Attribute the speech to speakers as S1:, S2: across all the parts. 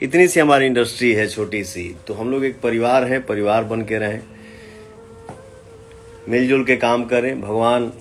S1: इतनी सी हमारी इंडस्ट्री है छोटी सी, तो हम लोग एक परिवार हैं, परिवार बन के रहें, मिलजुल के काम करें। भगवान।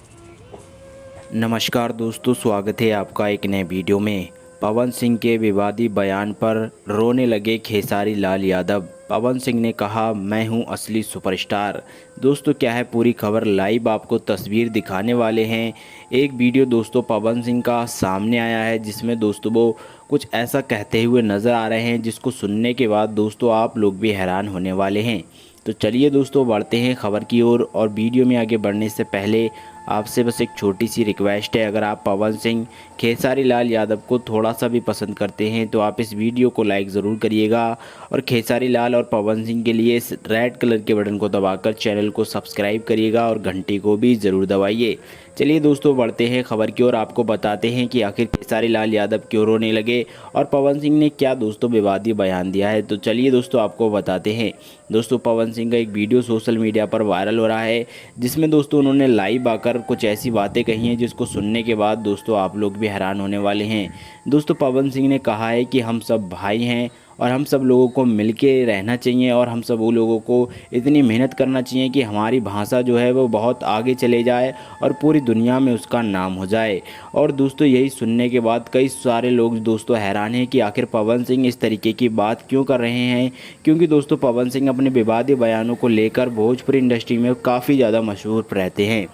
S2: नमस्कार दोस्तों, स्वागत है आपका एक नए वीडियो में। पवन सिंह के विवादी बयान पर रोने लगे खेसारी लाल यादव। पवन सिंह ने कहा, मैं हूं असली सुपरस्टार। दोस्तों क्या है पूरी खबर, लाइव आपको तस्वीर दिखाने वाले हैं। एक वीडियो दोस्तों पवन सिंह का सामने आया है जिसमें दोस्तों वो कुछ ऐसा कहते हुए नज़र आ रहे हैं जिसको सुनने के बाद दोस्तों आप लोग भी हैरान होने वाले हैं। तो चलिए दोस्तों बढ़ते हैं खबर की ओर। और वीडियो में आगे बढ़ने से पहले आपसे बस एक छोटी सी रिक्वेस्ट है, अगर आप पवन सिंह खेसारी लाल यादव को थोड़ा सा भी पसंद करते हैं तो आप इस वीडियो को लाइक ज़रूर करिएगा और खेसारी लाल और पवन सिंह के लिए इस रेड कलर के बटन को दबाकर चैनल को सब्सक्राइब करिएगा और घंटी को भी ज़रूर दबाइए। चलिए दोस्तों बढ़ते हैं खबर की ओर, आपको बताते हैं कि आखिर खेसारी लाल यादव क्यों रोने लगे और पवन सिंह ने क्या दोस्तों विवादी बयान दिया है। तो चलिए दोस्तों आपको बताते हैं। दोस्तों पवन सिंह का एक वीडियो सोशल मीडिया पर वायरल हो रहा है जिसमें दोस्तों उन्होंने लाइव आकर कुछ ऐसी बातें कही हैं जिसको सुनने के बाद दोस्तों आप लोग भी हैरान होने वाले हैं। दोस्तों पवन सिंह ने कहा है कि हम सब भाई हैं और हम सब लोगों को मिलके रहना चाहिए और हम सब वो लोगों को इतनी मेहनत करना चाहिए कि हमारी भाषा जो है वो बहुत आगे चले जाए और पूरी दुनिया में उसका नाम हो जाए। और दोस्तों यही सुनने के बाद कई सारे लोग दोस्तों हैरान हैं कि आखिर पवन सिंह इस तरीके की बात क्यों कर रहे हैं, क्योंकि दोस्तों पवन सिंह अपने विवादी बयानों को लेकर भोजपुरी इंडस्ट्री में काफ़ी ज़्यादा मशहूर रहते हैं।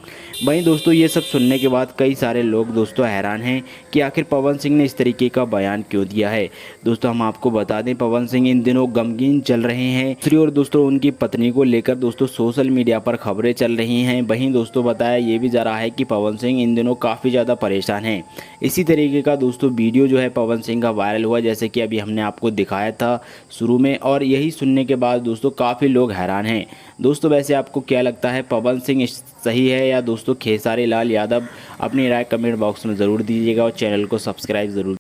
S2: वहीं दोस्तों ये सब सुनने के बाद कई सारे लोग दोस्तों हैरान हैं कि आखिर पवन सिंह ने इस तरीके का बयान क्यों दिया है। दोस्तों हम आपको बता दें पवन सिंह इन दिनों गमगीन चल रहे हैं। दूसरी ओर दोस्तों उनकी पत्नी को लेकर दोस्तों सोशल मीडिया पर खबरें चल रही हैं। वहीं दोस्तों बताया ये भी जा रहा है कि पवन सिंह इन दिनों काफ़ी ज़्यादा परेशान हैं। इसी तरीके का दोस्तों वीडियो जो है पवन सिंह का वायरल हुआ जैसे कि अभी हमने आपको दिखाया था शुरू में, और यही सुनने के बाद दोस्तों काफ़ी लोग हैरान हैं। दोस्तों वैसे आपको क्या लगता है, पवन सिंह सही है या दोस्तों खेसारी लाल यादव? अपनी राय कमेंट बॉक्स में ज़रूर दीजिएगा और चैनल को सब्सक्राइब ज़रूर